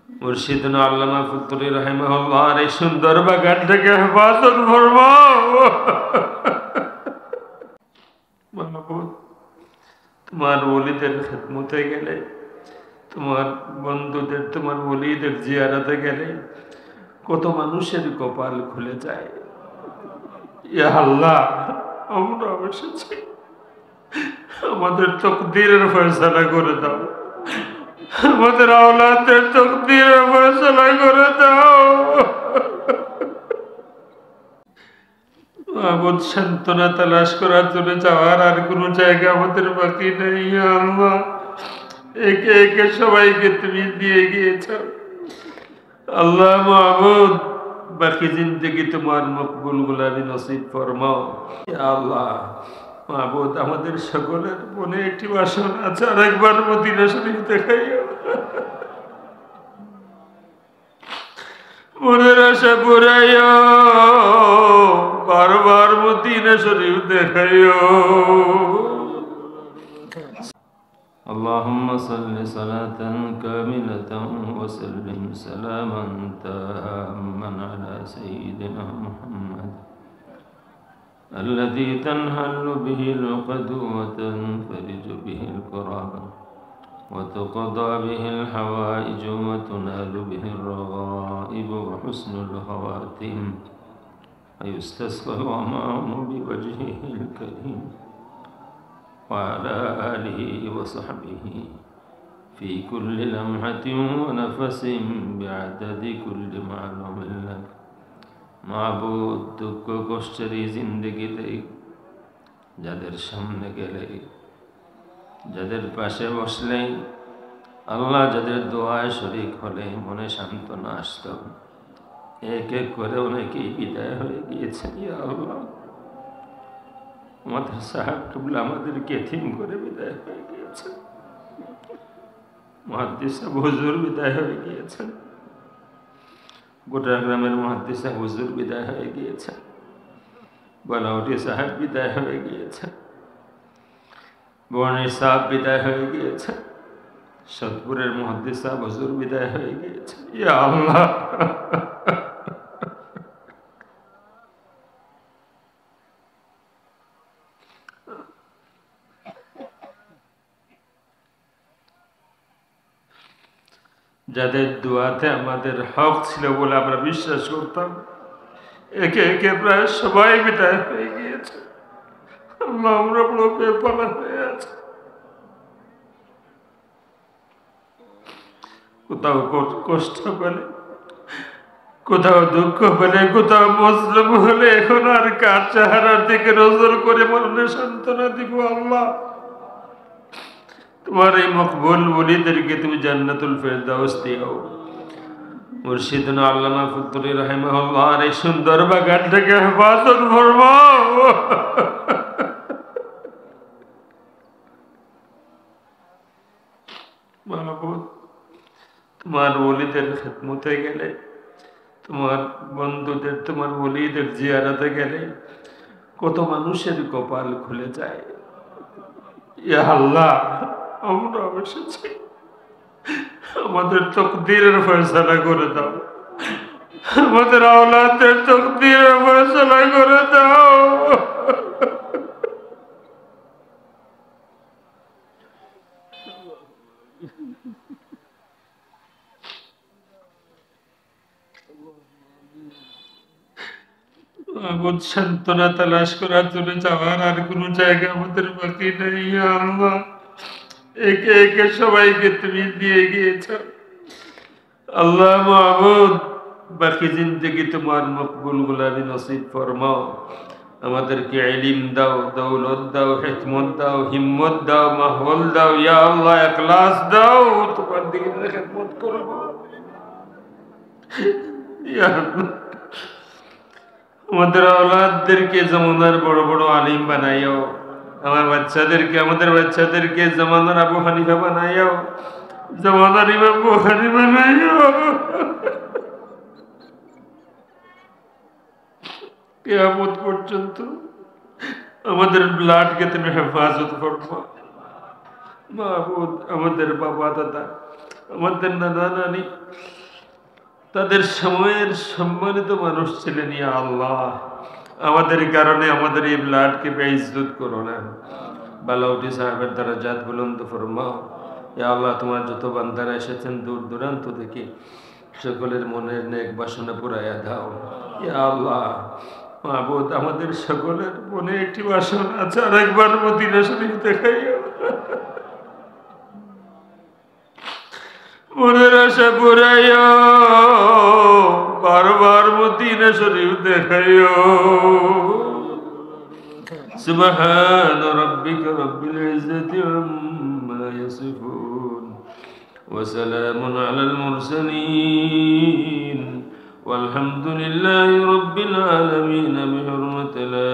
মুর্শিদুনা আল্লামা ফুতুরি রাহিমাহুল্লাহর এই সুন্দর বাগানটাকে হেফাজত ফরমাও। মাহবুব, তোমার ওলিদের খেদমতে গেলে, তোমার বন্ধুদের, তোমার ওলিদের জিয়ারতে গেলে কত মানুষের কপাল খুলে যায়। ইয়া আল্লাহ, আমরা এসেছি, আমাদের তকদীরের ফয়সালা করে দাও, আমাদের আওলাদের তকদীরের ফয়সালা করে দাও। মাহবুব, সান্ত্বনা তালাশ করার জন্য যাওয়ার আর কোনো জায়গা আমাদের বাকি নেই। ইয়া আল্লাহ, একে একে সবাইকে তুমি দিয়ে গিয়েছ। আল্লাহ মাহবুব, বাকি জিন্দগি তোমার মকবুল গুলামি নসিব ফরমাও। ইয়া আল্লাহ মাহবুব, আমাদের সকলের মনে একটি বাসনা আছে, আর একবার মদিনা শরীফ দেখাইও। মনের আশা পুরাইও, বারবার মদিনা শরীফ দেখাইও। اللهم صل صلاة كاملة وسلم سلاما تاما على سيدنا محمد الذي تنهل به العقد وتنفرج به الكرب وتقضى به الحوائج وتنال به الرغائب وحسن الخواتم ويستسقى الغمام بوجهه الكريم وعلى آله وصحبه في كل لمحة ونفس بعدد كل معلوم لك। মাবুদ, দুঃখ কষ্টের এই জিন্দগিতে যাদের সামনে গেলে, যাদের পাশে বসলে, আল্লাহ যাদের দোয়ায় শরীক হলে মনে সান্ত্বনা আসত, এক এক করে অনেকেই বিদায় হয়ে গিয়েছেন। ইয়া আল্লাহ, আমাদের সাহেব টুবলা আমাদেরকে এতিম করে বিদায় হয়ে গিয়েছেন, মুহাদ্দিস সাহেব হুজুর বিদায় হয়ে গিয়েছেন, গোটা গ্রামের মুহাদ্দিস সাহেব হুজুর বিদায় হয়ে গিয়েছেন, বালাউটি সাহেব বিদায় হয়ে গিয়েছেন, বর্ণী সাহেব বিদায় হয়ে গিয়েছেন, সতপুরের মুহাদ্দিস সাহেব হুজুর বিদায় হয়ে গিয়েছেন। ইয়া আল্লাহ, যাদের দোয়াতে আমাদের হক ছিল বলে আমরা বিশ্বাস করতাম, একে একে প্রায় সবাই বিদায় হয়ে গিয়েছে। আল্লাহ, আমরা বড় বেপনা হয়ে আছে। কোথাও কষ্ট পেলে, কোথাও দুঃখ পেলে, কোথাও মজলুম হলে এখন আর কার চেহারার দিকে নজর করে মনে সান্ত্বনা দিব? আল্লাহ, তোমার এই মকবুল ওলিদেরকে তুমি জান্নাতুল ফেরদাউস দিও। মুর্শিদুনা আল্লামা ফুতুরি রাহিমাহুল্লাহর এই সুন্দর বাগানটাকে হেফাজত ফরমাও। মাহবুব, তোমার ওলিদের খেদমতে গেলে, তোমার বন্ধুদের, তোমার ওলিদের জিয়ারতে গেলে কত মানুষের কপাল খুলে যায়। ইয়া আল্লাহ, আমরা এসেছি, আমাদের তকদীরের ফয়সালা করে দাও, আমাদের আওলাদের তকদীরের ফয়সালা করে দাও। মাবুদ, সান্ত্বনা তালাশ করার জন্য যাওয়ার আর কোনো জায়গা আমাদের বাকি নেই। ইয়া আল্লাহ, একে একে সবাইকে তুমি দিয়ে গিয়েছ। আল্লাহ মাহবুব, বাকি জিন্দগি তোমার মকবুল গুলামি নসিব ফরমাও। আমাদেরকে ইলম দাও, দৌলত দাও, হিকমত দাও, হিম্মত দাও, মাহওয়াল দাও। ইয়া আল্লাহ, ইখলাস দাও, তোমার দিকে খিদমত করব। ইয়া আল্লাহ, আমাদের আওলাদদেরকে জামানার বড় বড় আলিম বানাইও। আমার বাচ্চাদেরকে, আমাদের বাচ্চাদেরকে জামানার আবু হানিফা বানাইও, জামানার ইমাম বুখারী বানাইও। কিয়ামত পর্যন্ত আমাদের ব্লাডকে তুমি হেফাজত করবো। মাহবুব, আমাদের বাবা দাদা, আমাদের নানা নানি তাদের সময়ের সম্মানিত মানুষ ছিলেন। ইয়া আল্লাহ, আমাদের কারণে আমাদের এই ব্লাডকে বেইজ্জত করো না। বালাউটি সাহেবের দরজাত বুলন্দ ফরমাও। ইয়া আল্লাহ, তোমার যত বান্দারা এসেছেন দূর দূরান্ত থেকে, সকলের মনের নেক বাসনা পুরাইয়া দাও। ইয়া আল্লাহ মাবুদ, আমাদের সকলের মনে একটি বাসনা আছে, আরেকবার মদিনা শরীফ দেখাইও। মনের আশা পুরাইও, বারবার মদিনা শরীফ দেখাইও। সুবহান রাব্বিকা রাব্বিল ইজ্জাতি আম্মা ইয়াসিফুন ওয়া সালামুন আলাল মুরসালিন ওয়ালহামদুলিল্লাহি রাব্বিল আলামিন বিহুরমাতি লা